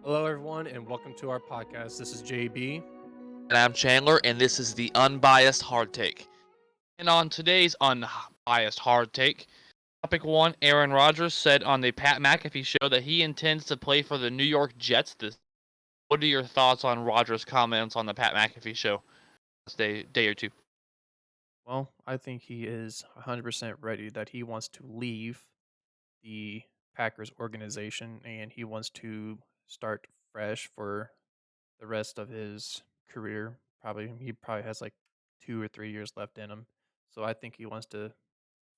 Hello, everyone, and welcome to our podcast. This is JB. And I'm Chandler, and this is the Unbiased Hard Take. And on today's Unbiased Hard Take, topic 1, Aaron Rodgers said on the Pat McAfee Show that he intends to play for the New York Jets this. What are your thoughts on Rodgers' comments on the Pat McAfee Show this day or two? Well, I think he is 100% ready that he wants to leave the Packers organization and he wants to start fresh for the rest of his career. He probably has like 2 or 3 years left in him. So I think he wants to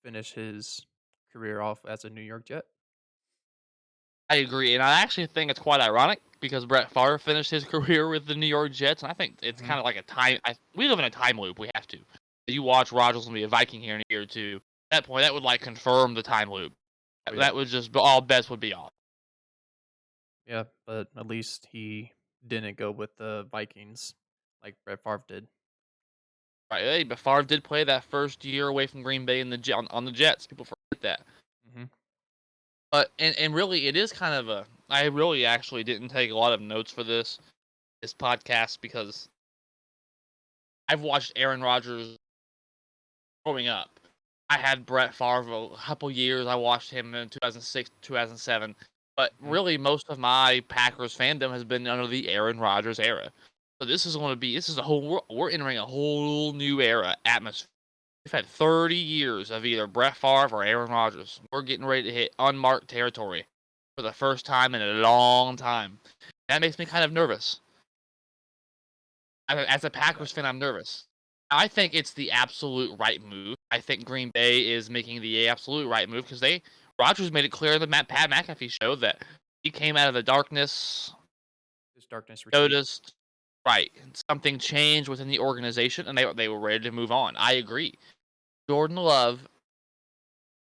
finish his career off as a New York Jet. I agree, and I actually think it's quite ironic because Brett Favre finished his career with the New York Jets, and I think it's Mhm. kind of like a time. We live in a time loop. We have to. You watch Rodgers will be a Viking here in a year or two. At that point, that would like confirm the time loop. Oh, yeah. That would just all bets would be off. Yeah, but at least he didn't go with the Vikings like Brett Favre did. Right, hey, but Favre did play that first year away from Green Bay in on the Jets. People forget that. Mhm. But and really, it is kind of a. I really actually didn't take a lot of notes for this podcast because I've watched Aaron Rodgers growing up. I had Brett Favre a couple years. I watched him in 2006, 2007. But Mhm. really, most of my Packers fandom has been under the Aaron Rodgers era. So this is a whole, we're entering a whole new era atmosphere. We've had 30 years of either Brett Favre or Aaron Rodgers. We're getting ready to hit unmarked territory for the first time in a long time. That makes me kind of nervous. As a Packers fan, I'm nervous. I think it's the absolute right move. I think Green Bay is making the absolute right move because Rodgers made it clear in the Pat McAfee show that he came out of the darkness, This darkness retreat. noticed, right, something changed within the organization, and they were ready to move on. I agree. Jordan Love,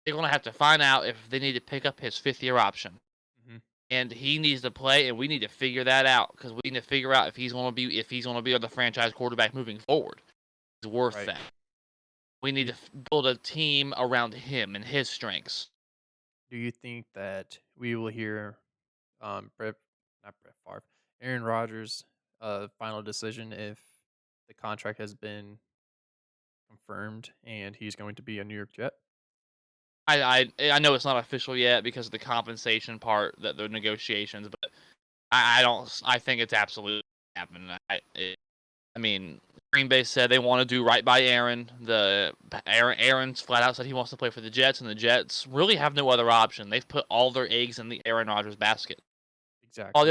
they're going to have to find out if they need to pick up his fifth-year option. Mhm. And he needs to play, and we need to figure that out because we need to figure out if he's going to be the franchise quarterback moving forward. It's worth Right. that. We need Do to build a team around him and his strengths. do you think that we will hear Brett not Brett Favre, Aaron Rodgers' final decision if the contract has been confirmed and he's going to be a New York Jet? I know it's not official yet because of the compensation part that the negotiations, but I don't. I think it's absolutely happening. I mean, Green Bay said they want to do right by Aaron. Aaron's flat out said he wants to play for the Jets, and the Jets really have no other option. They've put all their eggs in the Aaron Rodgers basket. Exactly. All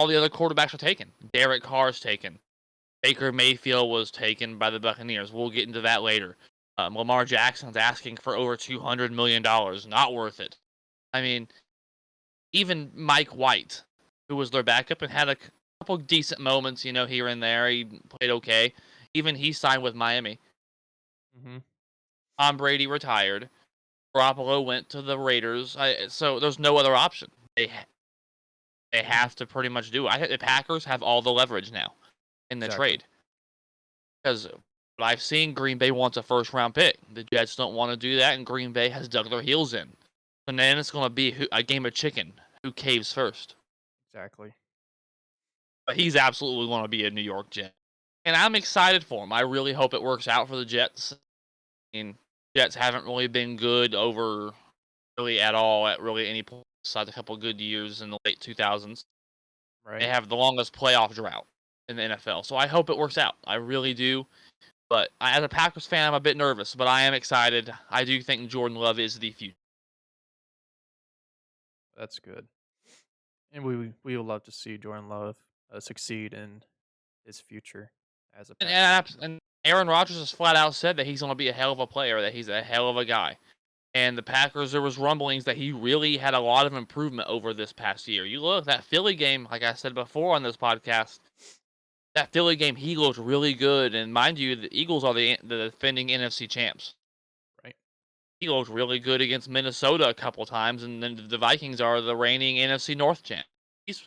the other quarterbacks are taken. Derek Carr's taken. Baker Mayfield was taken by the Buccaneers. We'll get into that later. Lamar Jackson's asking for over $200 million. Not worth it. I mean, even Mike White, who was their backup and had a couple decent moments, here and there. He played okay. Even he signed with Miami. Mhm. Tom Brady retired. Garoppolo went to the Raiders. So there's no other option. They Mhm. have to pretty much do it. I think the Packers have all the leverage now in the Exactly. trade because I've seen Green Bay wants a first round pick. The Jets don't want to do that, and Green Bay has dug their heels in. And then it's going to be a game of chicken. Who caves first? Exactly. But he's absolutely going to be a New York Jet. And I'm excited for him. I really hope it works out for the Jets. I mean, Jets haven't really been good over really at all at really any point besides a couple of good years in the late 2000s. They Right. have the longest playoff drought in the NFL. So I hope it works out. I really do. But as a Packers fan, I'm a bit nervous, but I am excited. I do think Jordan Love is the future. That's good. And we would love to see Jordan Love succeed in his future as a And, Packer. and Aaron Rodgers has flat out said that he's going to be a hell of a player, that he's a hell of a guy. And the Packers, there was rumblings that he really had a lot of improvement over this past year. You look, that Philly game, like I said before on this podcast, that Philly game, he looked really good. And mind you, the Eagles are the defending NFC champs. Right. He looked really good against Minnesota a couple times, and then the Vikings are the reigning NFC North champ. He's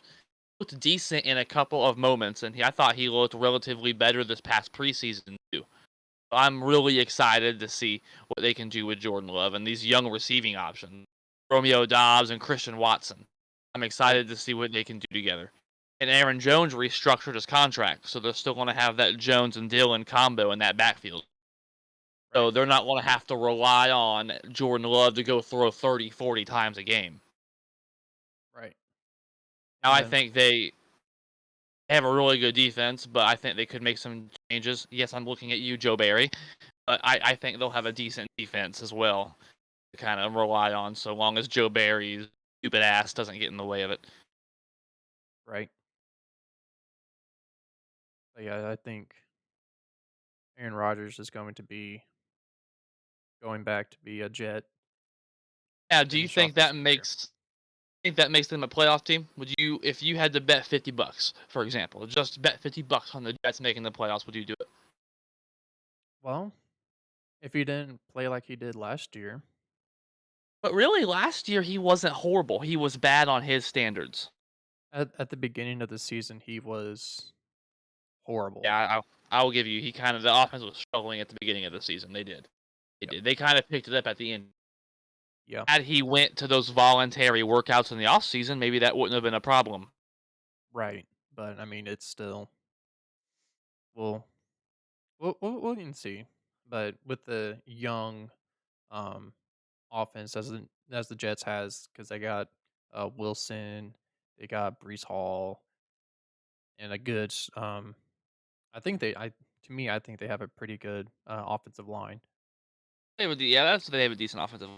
looked decent in a couple of moments, and I thought he looked relatively better this past preseason too. I'm really excited to see what they can do with Jordan Love and these young receiving options, Romeo Dobbs and Christian Watson. I'm Right. excited to see what they can do together. And Aaron Jones restructured his contract, so they're still going to have that Jones and Dillon combo in that backfield. So Right. they're not going to have to rely on Jordan Love to go throw 30, 40 times a game. Right. Now And I then think they have a really good defense, but I think they could make some changes. Yes, I'm looking at you, Joe Barry, but I think they'll have a decent defense as well to kind of rely on, so long as Joe Barry's stupid ass doesn't get in the way of it. right. But yeah, I think Aaron Rodgers is going to be going back to be a Jet Now, to do you finish think off his that career. makes them a playoff team? Would you, if you had to bet $50, for example, just bet $50 on the Jets making the playoffs, would you do it? Well, if he didn't play like he did last year, But really, last year he wasn't horrible. He was bad on his standards. at the beginning of the season, he was horrible. Yeah, I will give you. He kind of the offense was struggling at the beginning of the season. They did. They Yep. did. They kind of picked it up at the end. Yeah. Had he went to those voluntary workouts in the off season, maybe that wouldn't have been a problem. Right. But I mean, it's still we'll we'll can see. But with the young um offense as the Jets has, because they got Wilson, they got Brees Hall, and a good I think I to me I think they have a pretty good offensive line. Yeah, that's they have a decent offensive,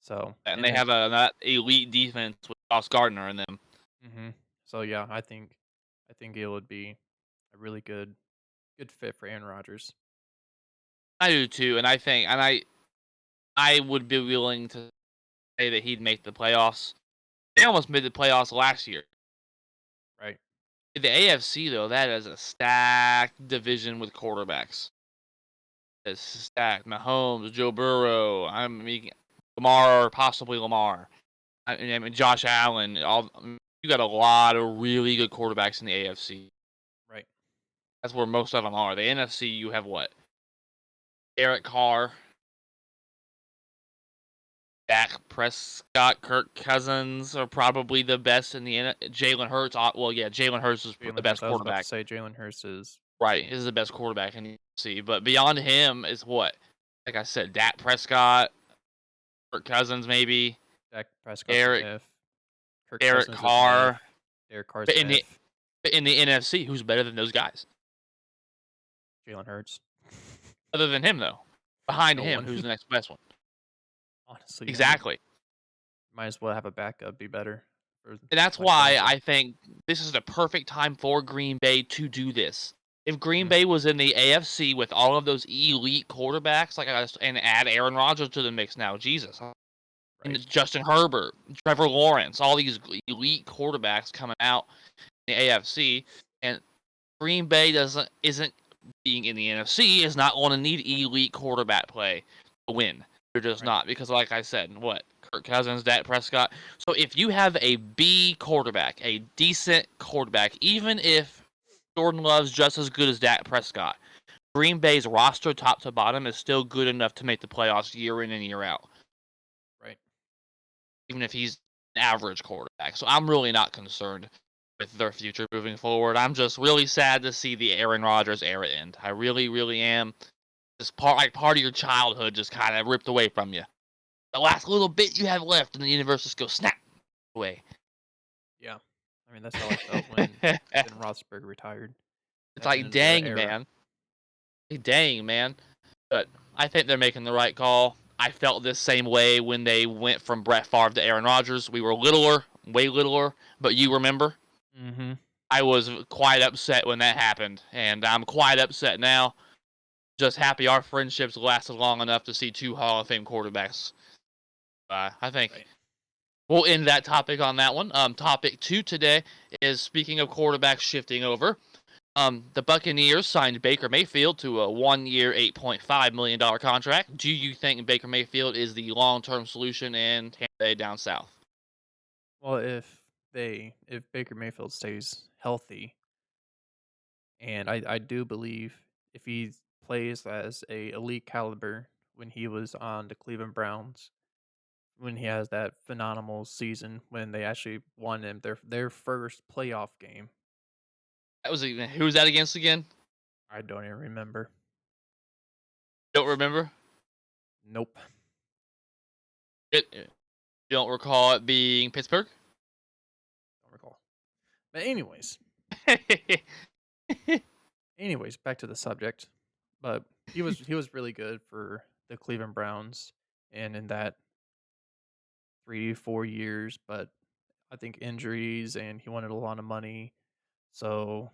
So and and they then have a that elite defense with Sauce Gardner in them. hmm so yeah, I think it would be a really good fit for Aaron Rodgers. I do too, and I would be willing to say that he'd make the playoffs. They almost made the playoffs last year. Right. The AFC though, that is a stacked division with quarterbacks. It's stacked. Mahomes, Joe Burrow, I mean Lamar, possibly Lamar. I mean Josh Allen. You got a lot of really good quarterbacks in the AFC. Right. That's where most of them are. The NFC, you have what? Derek Carr, Dak Prescott, Kirk Cousins are probably the best in the Jalen Hurts. Well, yeah, Jalen Hurts is the Jalen best Hurts. I was about to quarterback. say Jalen Hurts is Right, he's the best quarterback in the NFC. But beyond him is what? Like I said, Dak Prescott, Kirk Cousins, maybe Dak Prescott's an Derek if. Kirk Derek Cousins is an Carr. if. Derek Carr's But an if. in the NFC, who's better than those guys? Jalen Hurts. Other than him, though, behind No him, one. who's the next best one? Honestly, I mean, Exactly. might as well have a backup be better for And that's Mike why Johnson. I think this is the perfect time for Green Bay to do this. If Green Mhm. Bay was in the AFC with all of those elite quarterbacks, and add Aaron Rodgers to the mix now, Jesus, Right. and Justin Herbert, Trevor Lawrence, all these elite quarterbacks coming out in the AFC, and Green Bay isn't being in the NFC is not going to need elite quarterback play to win. They're just Right. not because, like I said, what Kirk Cousins, Dak Prescott. So if you have a B quarterback, a decent quarterback, even if Jordan Love's just as good as Dak Prescott, Green Bay's roster, top to bottom, is still good enough to make the playoffs year in and year out, Right. even if he's an average quarterback. So I'm really not concerned with their future moving forward. I'm just really sad to see the Aaron Rodgers era end. I really, really am. This part of your childhood just kind of ripped away from you. The last little bit you have left, and the universe just goes snap away. Yeah. I mean, that's how I felt when It's Ben Roethlisberger retired. That like, ended the dang, era. man. Dang, man. But I think they're making the right call. I felt this same way when they went from Brett Favre to Aaron Rodgers. We were littler, way littler, but you remember? Mhm. I was quite upset when that happened, and I'm quite upset now. Just happy our friendships lasted long enough to see two Hall of Fame quarterbacks. I think Right. we'll end that topic on that one. Topic two today is, speaking of quarterbacks shifting over. The Buccaneers signed Baker Mayfield to a 1-year, $8.5 million contract. Do you think Baker Mayfield is the long-term solution in Tampa Bay down south? Well, if Baker Mayfield stays healthy, and I do believe if he plays as a elite caliber when he was on the Cleveland Browns, when he has that phenomenal season when they actually won him their first playoff game. That was even who was that against again? I don't even remember. Don't remember? Nope, You don't recall it being Pittsburgh? don't recall. But anyways, back to the subject. But he was really good for the Cleveland Browns, and in that 3 4 years. But I think injuries, and he wanted a lot of money, so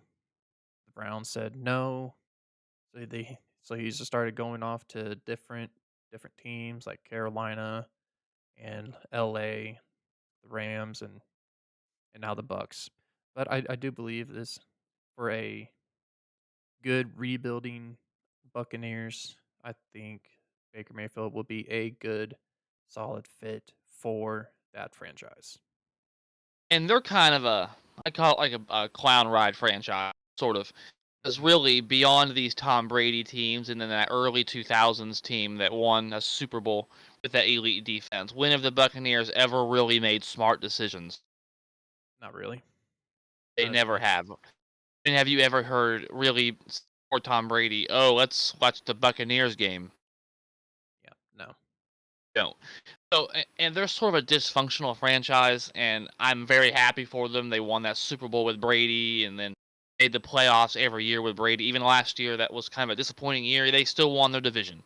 the Browns said no. So he just started going off to different teams like Carolina and LA, the Rams, and now the Bucks. But I do believe this for a good rebuilding Buccaneers. I think Baker Mayfield will be a good, solid fit for that franchise. And they're kind of I call it like a clown ride franchise, sort of. Because really, beyond these Tom Brady teams and then that early 2000s team that won a Super Bowl with that elite defense, when have the Buccaneers ever really made smart decisions? Not really. They Not as never much. have. And have you ever heard really for Tom Brady, oh, let's watch the Buccaneers game? Yeah. No. Don't. So, and they're sort of a dysfunctional franchise, and I'm very happy for them. They won that Super Bowl with Brady, and then made the playoffs every year with Brady. Even last year, that was kind of a disappointing year. They still won their division.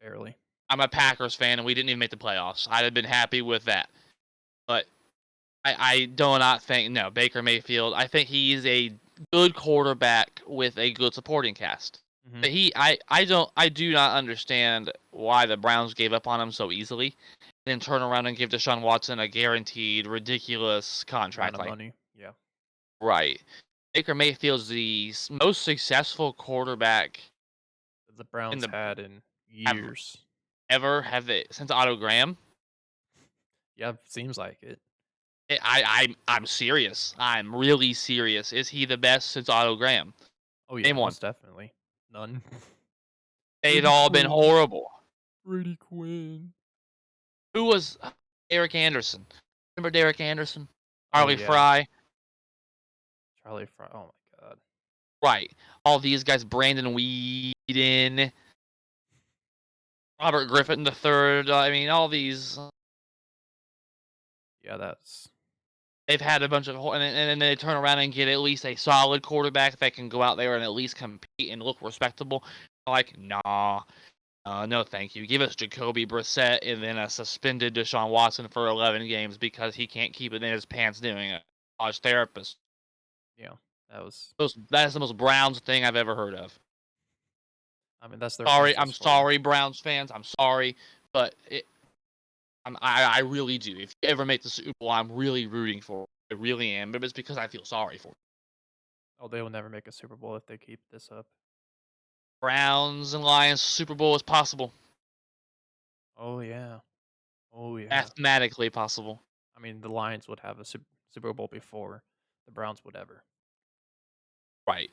Barely. I'm a Packers fan, and we didn't even make the playoffs. I'd have been happy with that. But I do not think no Baker Mayfield. I think he's a good quarterback with a good supporting cast. Hmm. But I do not understand why the Browns gave up on him so easily, and then turn around and give Deshaun Watson a guaranteed ridiculous Amount contract. of Like money. Yeah. right, Baker Mayfield's the most successful quarterback The in Browns the had in have years. ever have it since Otto Graham. Yeah, seems like it. I'm serious. I'm really serious. Is he the best since Otto Graham? Oh yeah, Name one. most definitely. None. They've Brady all been Quinn. horrible. Brady Quinn. Who was Derek Anderson? Remember Derek Anderson? Oh Harley yeah. Fry? Charlie Fry. Oh my god. Right. All these guys, Brandon Weeden, Robert Griffin III. I mean, all these. Yeah, that's They've had a bunch of, and then they turn around and get at least a solid quarterback that can go out there and at least compete and look respectable. Like, nah, no, thank you. Give us Jacoby Brissett and then a suspended Deshaun Watson for 11 games because he can't keep it in his pants doing it. College therapist. yeah. That was. That is the most Browns thing I've ever heard of. I mean, that's their Sorry, I'm franchise for you. sorry, Browns fans. I'm sorry, but I really do. If you ever make the Super Bowl, I'm really rooting for it. I really am, but it's because I feel sorry for it. Oh, they will never make a Super Bowl if they keep this up. Browns and Lions Super Bowl is possible, Oh yeah. Oh yeah. mathematically possible. I mean, the Lions would have a Super Bowl before the Browns would ever. Right.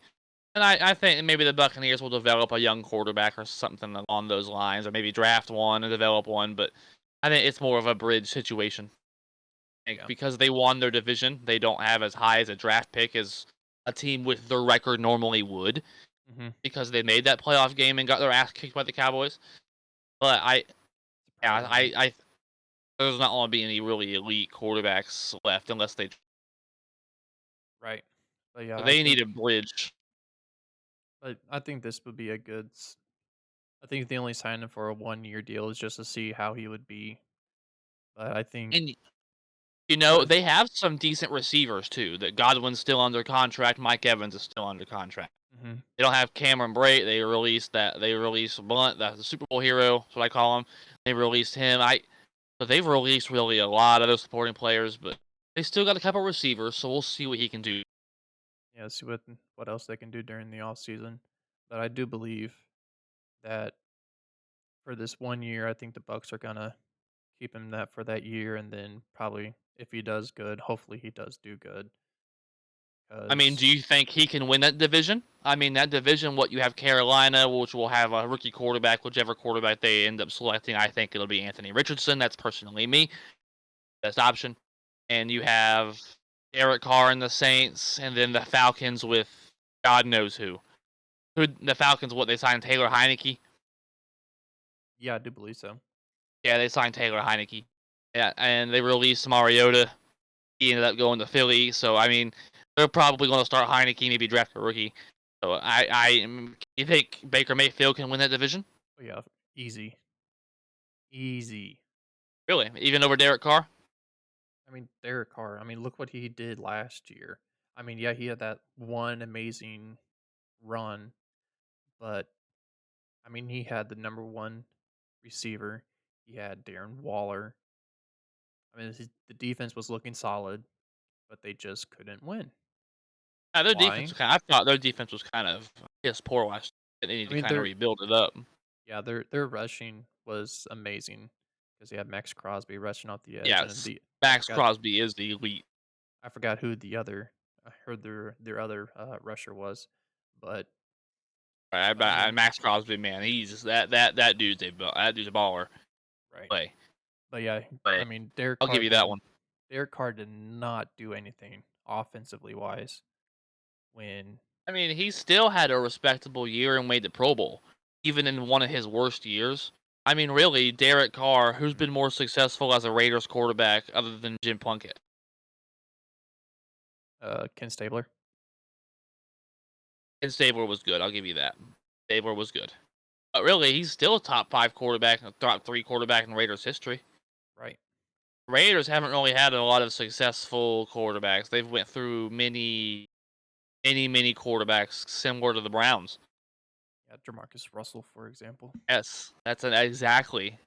And I think maybe the Buccaneers will develop a young quarterback or something along those lines, or maybe draft one and develop one. But I think it's more of a bridge situation. Like, Yeah. because they won their division, they don't have as high as a draft pick as a team with their record normally would, Hmm. because they made that playoff game and got their ass kicked by the Cowboys. But yeah, Surprisingly. there's not going to be any really elite quarterbacks left unless Right. But yeah, they need a bridge. I think this would be a good. I think they only signed him for a 1 year deal is just to see how he would be. But I think. And But they have some decent receivers too. That Godwin's still under contract. Mike Evans is still under contract. Mhm. They don't have Cameron Brate. They released that. They released Blunt, that's the Super Bowl hero. That's what I call him. They released him. But they've released really a lot of those supporting players. But they still got a couple receivers, so we'll see what he can do. Yeah, see what else they can do during the off season. But I do believe that for this 1 year, I think the Bucks are gonna keep him that for that year, and then probably if he does good, hopefully he does do good. I mean, Because do you think he can win that division? I mean, that division, what you have Carolina, which will have a rookie quarterback, whichever quarterback they end up selecting. I think it'll be Anthony Richardson. That's personally me, best option. And you have Derek Carr and the Saints, and then the Falcons with God knows who. Who the Falcons? What they signed Taylor Heineke? Yeah, I do believe so. Yeah, they signed Taylor Heineke. Yeah, and they released Mariota. He ended up going to Philly. So I mean, they're probably going to start Heineke, maybe draft a rookie. So you think Baker Mayfield can win that division? Oh yeah, easy, easy. Really, even over Derek Carr? I mean, Derek Carr. I mean, look what he did last year. I mean, yeah, he had that one amazing run, but I mean, he had the number one receiver. He had Darren Waller. I mean, the defense was looking solid, but they just couldn't win. Their defense Why? was kind. I thought their defense was kind of piss poor last year. They need I to mean, kind of rebuild it up. their rushing was amazing because they had Max Crosby rushing off the edge, and Yes, the Max Crosby is the elite. I forgot who the other I heard their other rusher was, but I mean, Max Crosby, man, he's that dude's that dude's a baller. right. Play, But yeah, I play. mean, I'll give you that one. Derek Carr did not do anything offensively wise when I mean, he still had a respectable year and made the Pro Bowl, even in one of his worst years. I mean, really, Derek Carr, who's been more successful as a Raiders quarterback other than Jim Plunkett? Ken Stabler, And Stabler was good. I'll give you that. Stabler was good. But really, he's still a top five quarterback, a top three quarterback in Raiders history. right? Raiders haven't really had a lot of successful quarterbacks. They've went through many quarterbacks similar to the Browns. Yeah, Jamarcus Russell, for example. Yes, exactly.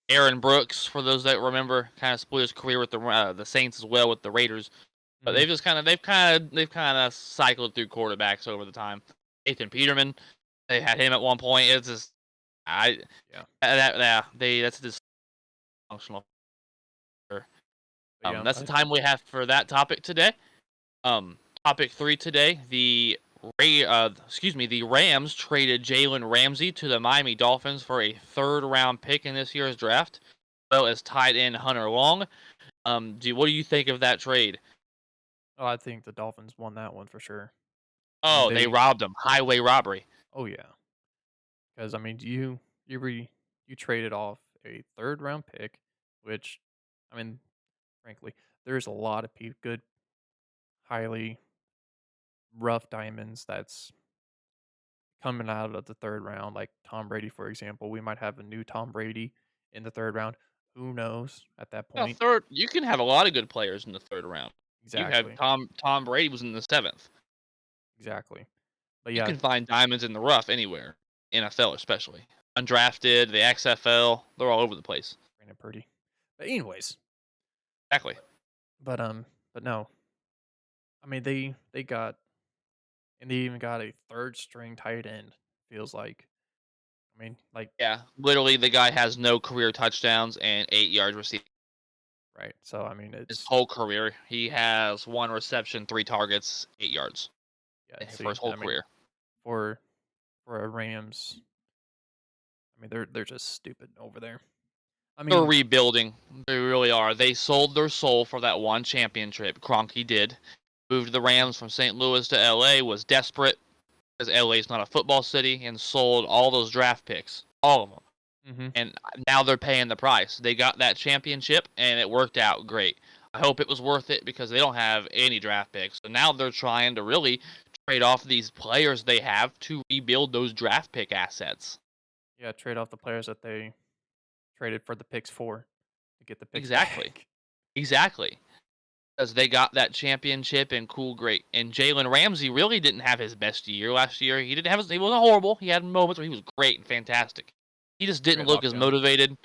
Aaron Brooks, for those that remember, kind of split his career with the Saints as well with the Raiders. But Hmm. they've kind of cycled through quarterbacks over the time. Nathan Peterman, they had him at one point. It's just I Yeah, that yeah, that's dysfunctional. but yeah, That's the time we have for that topic today. Topic three today: the Rams traded Jalen Ramsey to the Miami Dolphins for a third-round pick in this year's draft, as well as tight end Hunter Long. What do you think of that trade? oh, I think the Dolphins won that one for sure. I mean, Oh, they robbed him. Highway robbery. oh yeah, because I mean, you traded off a third round pick, which, I mean, frankly, there's a lot of good, highly rough diamonds that's coming out of the third round, like Tom Brady, for example. We might have a new Tom Brady in the third round. Who knows at that No, point? third. You can have a lot of good players in the third round. You have Exactly. Tom Brady was in the seventh. Exactly. But You yeah, can find diamonds in the rough anywhere, NFL especially. Undrafted, the XFL, they're all over the place. Brandon Purdy. But anyways, Exactly. but but no. I mean, they got and they even got a third string tight end. Feels like. I mean, like, Yeah, literally, the guy has no career touchdowns and 8 yards received. right. So I mean, His it's whole career, he has one reception, 3 targets, 8 yards yeah. for See, his whole I mean, career. for a Rams, I mean, they're just stupid over there. I They're mean, rebuilding. They really are. They sold their soul for that one championship. Kroenke did. Moved the mhm, Rams from St. Louis to LA, was desperate because LA is not a football city, and sold all those draft picks. All of them. mhm. And now they're paying the price. They got that championship, and it worked out great. I hope it was worth it because they don't have any draft picks. So now they're trying to really trade off these players they have to rebuild those draft pick assets. Yeah, trade off the players that they traded for the picks for to get the picks Exactly. back. Exactly. Because they got that championship and cool, great. And Jalen Ramsey really didn't have his best year last year. He wasn't horrible. He had moments where he was great and fantastic. He just didn't Great look as lockdown. motivated.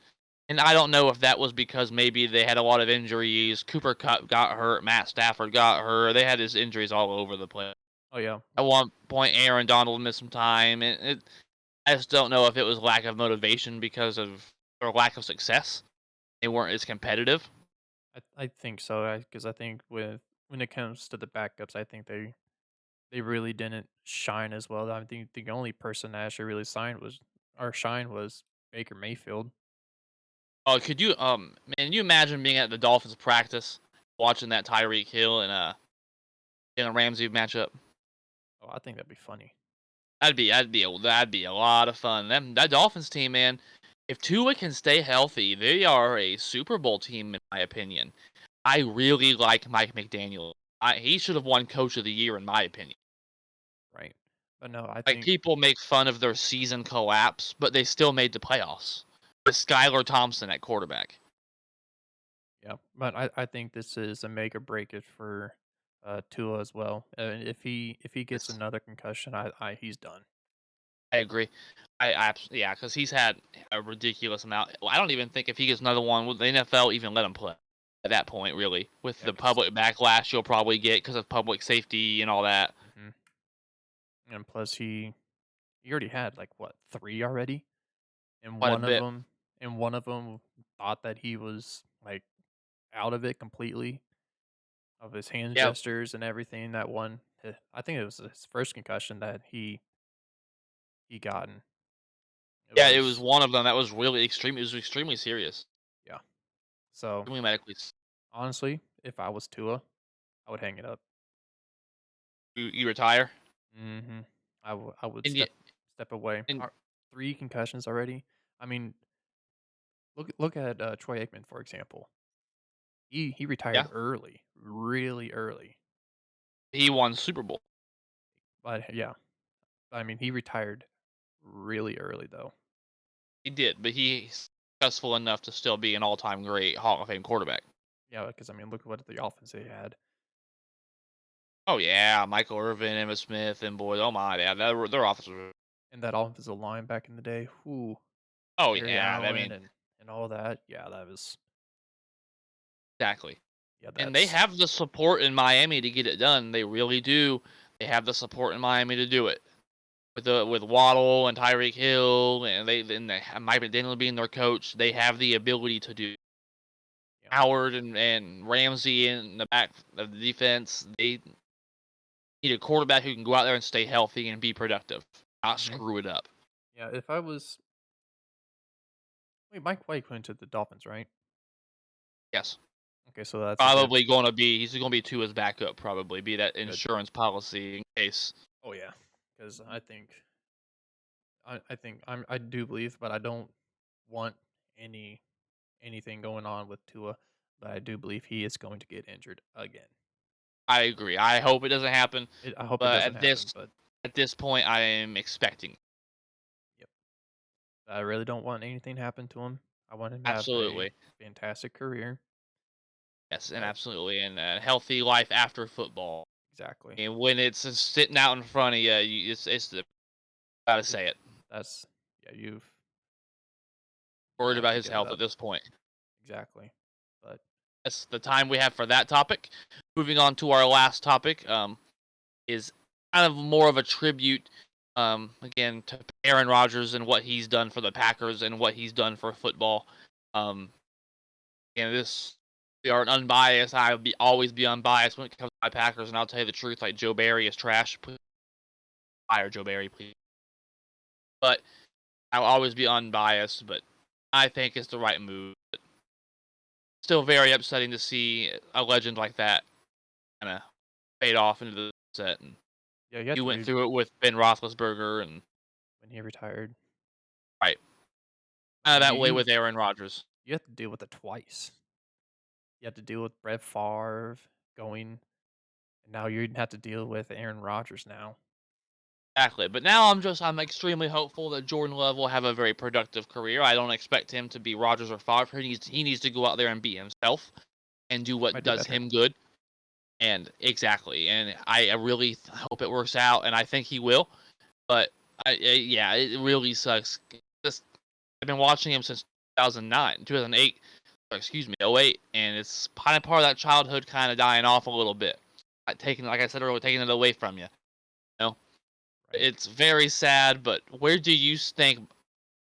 And I don't know if that was because maybe they had a lot of injuries. Cooper Kupp got hurt. Matt Stafford got hurt. They had his injuries all over the place. Oh yeah, At one point, Aaron Donald missed some time. I just don't know if it was lack of motivation because of or lack of success. They weren't as competitive. I think so. Because I think with when it comes to the backups, I think they really didn't shine as well. I think the only person that actually really signed was or shine was Baker Mayfield. Oh, could you man, you imagine being at the Dolphins practice, watching that Tyreek Hill and Jalen Ramsey matchup. Oh, I think that'd be funny. That'd be a lot of fun. That Dolphins team, man. If Tua can stay healthy, they are a Super Bowl team in my opinion. I really like Mike McDaniel. He should have won Coach of the Year in my opinion. Right. But no, I Like think people make fun of their season collapse, but they still made the playoffs with Skylar Thompson at quarterback. yeah, but I think this is a make or break it for Tua as well. If he gets Yes, another concussion, I he's done. I agree. Yeah, because he's had a ridiculous amount. Well, I don't even think if he gets another one, would the NFL even let him play at that point? Really, with Yeah, the because public backlash you'll probably get because of public safety and all that. and plus he already had like what 3 already, and Quite a one of bit. them and one of them thought that he was like out of it completely of his hand Yeah, gestures and everything. That one, I think it was his first concussion that he gotten. It yeah, it was was one of them that was really extreme. It was extremely serious, yeah. So extremely medically. honestly, if I was Tua, I would hang it up. You retire, Mhm. I would and you step away. and 3 concussions already. I mean, look at, Troy Aikman, for example. He retired yeah, early, really early. he won Super Bowl. But yeah, I mean, he retired really early though. He did, but he's successful enough to still be an all-time great Hall of Fame quarterback. Yeah, because I mean, look what the offense they had, Oh yeah, Michael Irvin, Emmitt Smith, and boys. Oh my, yeah, their offense was. and that offensive line back in the day. Whoo, Oh Barry yeah, I Allen mean and all that. Yeah, that was exactly. yeah, And they that's have the support in Miami to get it done. They really do. They have the support in Miami to do it. With Waddle and Tyreek Hill, and they have Mike McDaniel being their coach, they have the ability to do. yeah. Howard and Ramsey in the back of the defense. They need a quarterback who can go out there and stay healthy and be productive, not Mhm. screw it up. Yeah, if I was wait, Mike White went to the Dolphins, right? Yes, Okay, so that's a good probably going to be he's going to be to his backup. Probably be that good. insurance policy in case. Oh yeah, because I do believe, but I don't want anything going on with Tua, but I do believe he is going to get injured again. I agree. I hope it doesn't happen, I hope it but doesn't happen, but at this point, I am expecting. yep, I really don't want anything to happen to him. I want him to have a Absolutely, fantastic career, yes, and but absolutely, and a healthy life after football. exactly. And when it's sitting out in front of you, it's the gotta It, say it. that's yeah, you Worried have about to his give it health at up this point. exactly. But That's the time we have for that topic. Moving on to our last topic, is kind of more of a tribute, again to Aaron Rodgers and what he's done for the Packers and what he's done for football. Um, and this we are an unbiased. I'll be always be unbiased when it comes to my Packers, and I'll tell you the truth. Like Joe Barry is trash. Please fire Joe Barry, please. But I'll always be unbiased. But I think it's the right move. Still very upsetting to see a legend like that kind of fade off into the set. And yeah, you have you to went do through it with Ben Roethlisberger, and when he retired. right I mean, that way with Aaron Rodgers. you have to deal with it twice. You have to deal with Brett Favre going, and now you have to deal with Aaron Rodgers now. Exactly. But now I'm extremely hopeful that Jordan Love will have a very productive career. I don't expect him to be Rodgers or Favre. He needs to go out there and be himself and do what Might do does better. him good. And exactly. And I really hope it works out, and I think he will. But yeah, it really sucks. Just I've been watching him since 2009, 2008, or excuse me, '08, and it's kind of part of that childhood kind of dying off a little bit. Like I said earlier, taking it away from you. You know, Right. it's very sad. But where do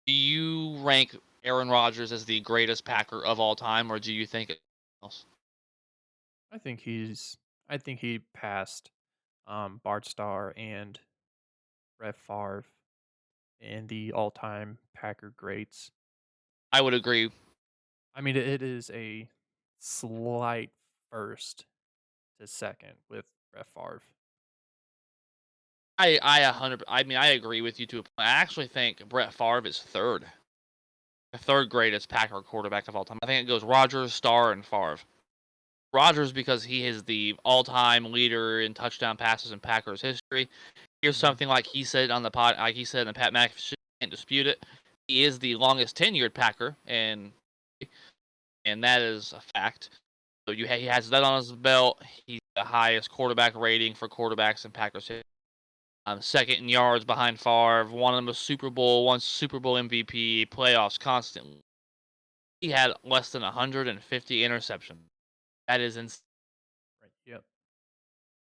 you rank Aaron Rodgers as the greatest Packer of all time, or do you think it else? I think he's. I think he passed Bart Starr and Brett Favre in the all-time Packer greats. I would agree. I mean, it is a slight first to second with Brett Favre. I mean, I agree with you to a point. I actually think Brett Favre is third. The third greatest Packer quarterback of all time. I think it goes Rodgers, Starr, and Favre. Rodgers because he is the all-time leader in touchdown passes in Packers history. Here's Mhm. something like he said on the pod, like he said in the Pat Mcafee Show, can't dispute it. He is the longest tenured Packer, and that is a fact. So he has that on his belt. He's the highest quarterback rating for quarterbacks in Packers history. Second in yards behind Favre. Won him a Super Bowl, won Super Bowl MVP, playoffs constantly. He had less than 150 interceptions. That is insane. Right. Yep.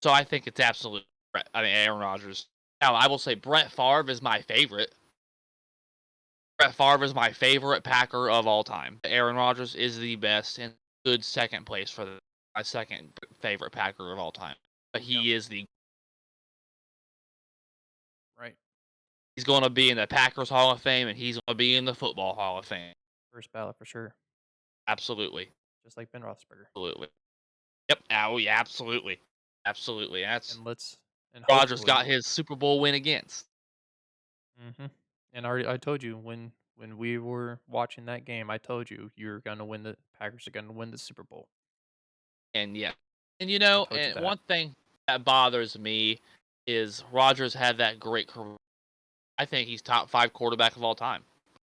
So I think it's absolute. I mean, Aaron Rodgers. Now I will say Brett Favre is my favorite. Brett Favre is my favorite Packer of all time. Aaron Rodgers is the best and good second place for my second favorite Packer of all time. But Yep. he is the Right. he's going to be in the Packers Hall of Fame and he's going to be in the Football Hall of Fame. First ballot for sure. Absolutely, Just like Ben Roethlisberger. absolutely. Yep. Oh yeah, absolutely, absolutely. That's And let's and Rodgers hopefully. got his Super Bowl win against. Mhm. And I told you when we were watching that game, I told you you're gonna win the Packers are gonna win the Super Bowl. And yeah, and I told you and that. one thing that bothers me is Rodgers had that great career. I think he's top five quarterback of all time.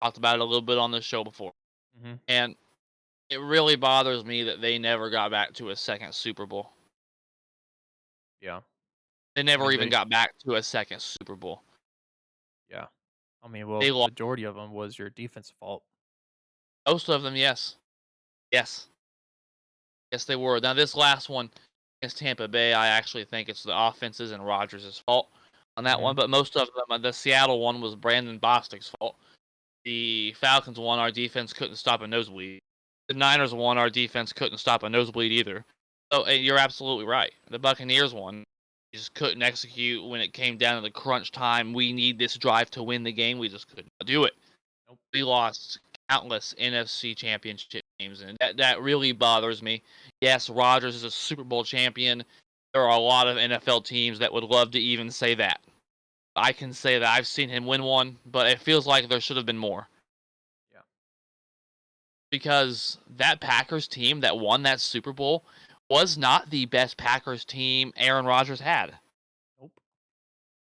Talked about it a little bit on this show before, Mhm. and it really bothers me that they never got back to a second Super Bowl. Yeah. They I never mean even they got back to a second Super Bowl. yeah. I mean, well, They lost majority of them was your defensive fault. most of them. Yes, yes, yes, they were. Now this last one against Tampa Bay, I actually think it's the offenses and Rodgers' fault on that one. Mhm. But most of them, the Seattle one was Brandon Bostic's fault. The Falcons won, our defense couldn't stop a nosebleed. The Niners won, our defense couldn't stop a nosebleed either. So you're absolutely right. The Buccaneers won. We just couldn't execute when it came down to the crunch time. We need this drive to win the game. We just could not do it. Nope. We lost countless NFC championship games, and that really bothers me. Yes, Rodgers is a Super Bowl champion. There are a lot of NFL teams that would love to even say that. I can say that I've seen him win one, but it feels like there should have been more. Yeah. Because that Packers team that won that Super Bowl was not the best Packers team Aaron Rodgers had. Nope.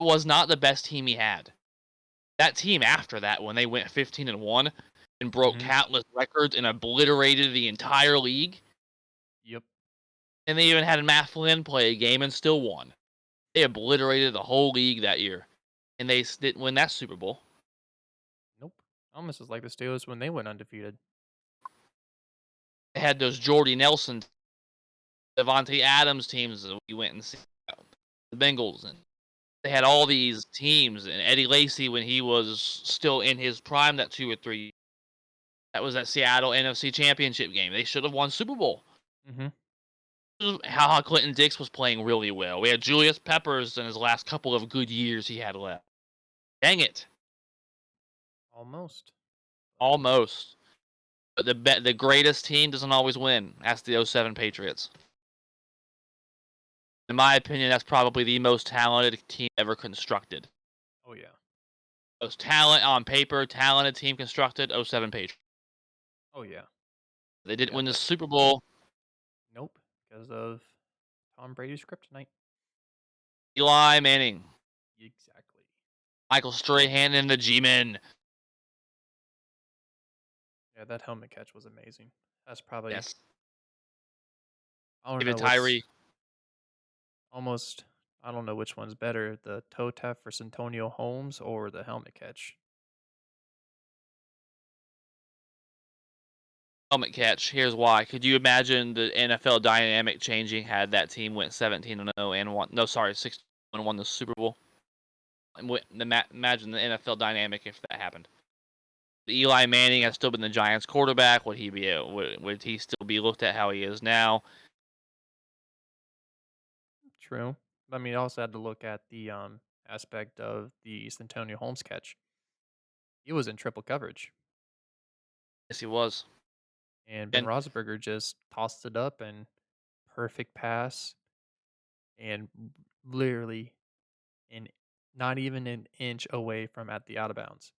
It was not the best team he had. That team after that, when they went 15-1 and broke Mhm. countless records and obliterated the entire league, Yep. and they even had Matt Flynn play a game and still won. They obliterated the whole league that year, and they didn't win that Super Bowl. Nope. Almost as like the Steelers when they went undefeated. They had those Jordy Nelson, Devontae Adams teams that we went and see, the Bengals, and they had all these teams, and Eddie Lacy when he was still in his prime, that 2 or 3. That was that Seattle NFC Championship game. They should have won Super Bowl. Mhm. How Clinton Dix was playing really well. We had Julius Peppers in his last couple of good years he had left. Dang it, Almost. But almost. But the greatest team doesn't always win. That's the '07 Patriots. In my opinion, that's probably the most talented team ever constructed. oh yeah. Most talent on paper, talented team constructed. '07 Patriots. Oh yeah. They didn't Yeah, win the but Super Bowl. nope, because of Tom Brady's kryptonite. Eli Manning, Exactly. Michael Strahan, and the G-Men. Yeah, that helmet catch was amazing. That's probably Yes. I don't David know what's Tyree. almost I don't know which one's better, the toe tap for Santonio Holmes or the helmet catch. Helmet catch. Here's why. Could you imagine the NFL dynamic changing had that team went 17-0 and won? No, sorry, 16 and won the Super Bowl. Imagine the NFL dynamic if that happened. Eli Manning has still been the Giants' quarterback. Would he be? Would he still be looked at how he is now? True. I mean, you also had to look at the aspect of the Santonio Holmes catch. He was in triple coverage, Yes, he was. and Ben And Roethlisberger just tossed it up and perfect pass. and literally in not even an inch away from at the out of bounds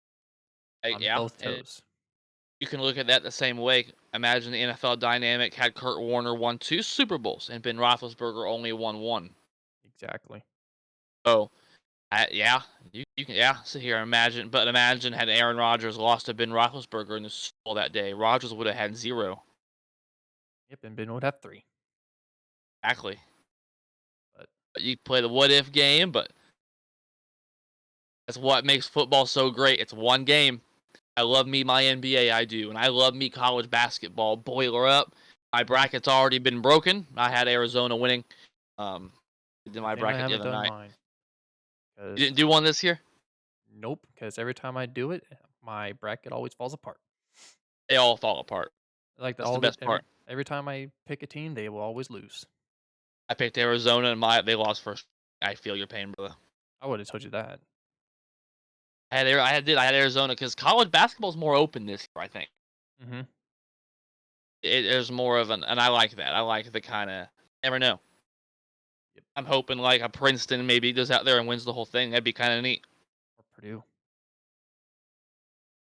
on Yeah, both and toes. you can look at that the same way. Imagine the NFL dynamic had Kurt Warner won 2 Super Bowls and Ben Roethlisberger only won 1. Exactly. So, yeah, you can sit here and imagine had Aaron Rodgers lost to Ben Roethlisberger in the Super Bowl that day, Rodgers would have had 0. Yep, and Ben would have 3, Exactly. but But you play the what if game, but that's what makes football so great. It's one game. I love me my NBA, I do, and I love me college basketball. Boiler up. My mhm. bracket's already been broken. I had Arizona winning. Um, did Good my thing I bracket the haven't other done night. mine You 'cause didn't do one this year? nope, because every time I do it, my bracket always falls apart. They all fall apart. Like, That's the all the best part. every time I pick a team, they will always lose. I picked Arizona and they lost first. I feel your pain, brother. I would have told you that. I had Arizona because college basketball is more open this year. I think Mhm. there's more of an, and I like that. I like the kind of never know. Yep, I'm hoping like a Princeton maybe goes out there and wins the whole thing. That'd be kind of neat. or Purdue.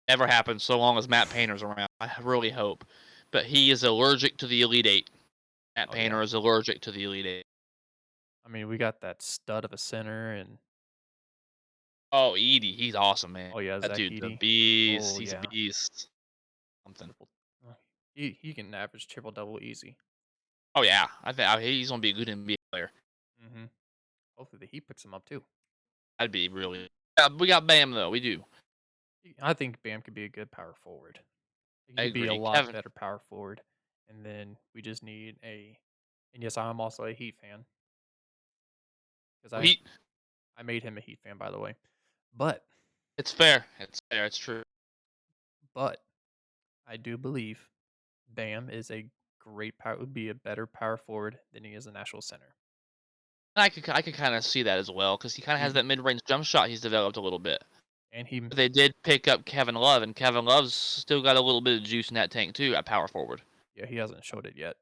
Never happens so long as Matt Painter's around. I really hope, but he is allergic to the Elite Eight. Matt Oh, yeah. Painter is allergic to the Elite Eight. I mean, we got that stud of a center and Oh, Edie, he's awesome, man. oh, yeah, That Zach dude's a Edey. beast. Oh, He's a yeah. beast. Something. Triple he can average triple double easy. Oh yeah, I think he's gonna be a good NBA player. Mhm. Hopefully, the Heat picks him up too. That'd be really. Yeah, we got Bam though. We do. I think Bam could be a good power forward. I He could be a agree. lot Kevin. better power forward, and then we just need a and yes, I'm also a Heat fan because He. I made him a Heat fan, by the way. But It's fair. It's fair. It's true. but I do believe Bam is a great power would be a better power forward than he is a national center. And I could kind of see that as well because he kind of has He that mid range jump shot he's developed a little bit. and he But they did pick up Kevin Love, and Kevin Love's still got a little bit of juice in that tank too at power forward. yeah, he hasn't showed it yet.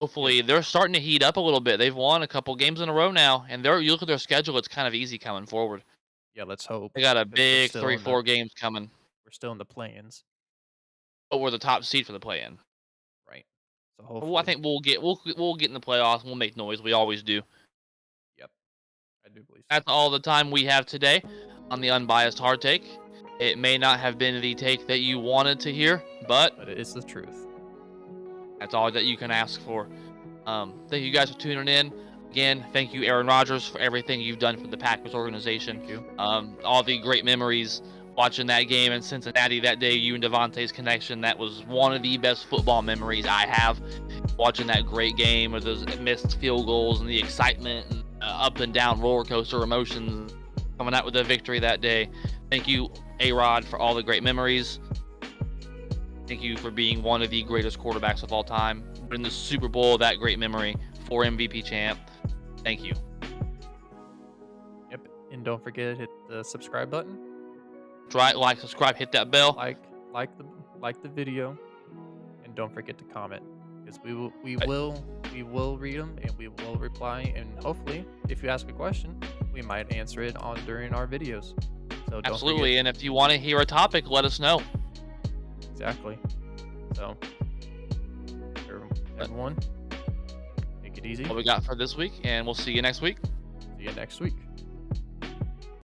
He Hopefully, they're starting to heat up a little bit. They've won a couple games in a row now, and you look at their schedule; it's kind of easy coming forward. yeah, let's hope They got a because big 3-4 games coming, we're still in the play-ins, but we're the top seed for the play-in. right? So Well, I hopefully, think we'll get in the playoffs. We'll make noise. We always do. yep, I do believe so. That's all the time we have today on the Unbiased Hard Take. It may not have been the take that you wanted to hear, but But it's the truth. that's all that you can ask for. Thank you guys for tuning in. Again, thank you, Aaron Rodgers, for everything you've done for the Packers organization. Thank you. All the great memories watching that game in Cincinnati that day, you and Devontae's connection, that was one of the best football memories I have. Watching that great game with those missed field goals and the excitement and up and down roller coaster emotions coming out with the victory that day. Thank you, A-Rod, for all the great memories. Thank you for being one of the greatest quarterbacks of all time. In the Super Bowl, that great memory. 4 MVP champ. Thank you. Yep, and don't forget to hit the subscribe button. Try, like, subscribe, hit that bell. Like like the like the video, and don't forget to comment because we will read them and we will reply, and hopefully, if you ask a question, we might answer it on during our videos. So don't Absolutely. forget And if you want to hear a topic, let us know. exactly. So everyone, take it easy. What we got for this week, and we'll see you next week. See you next week.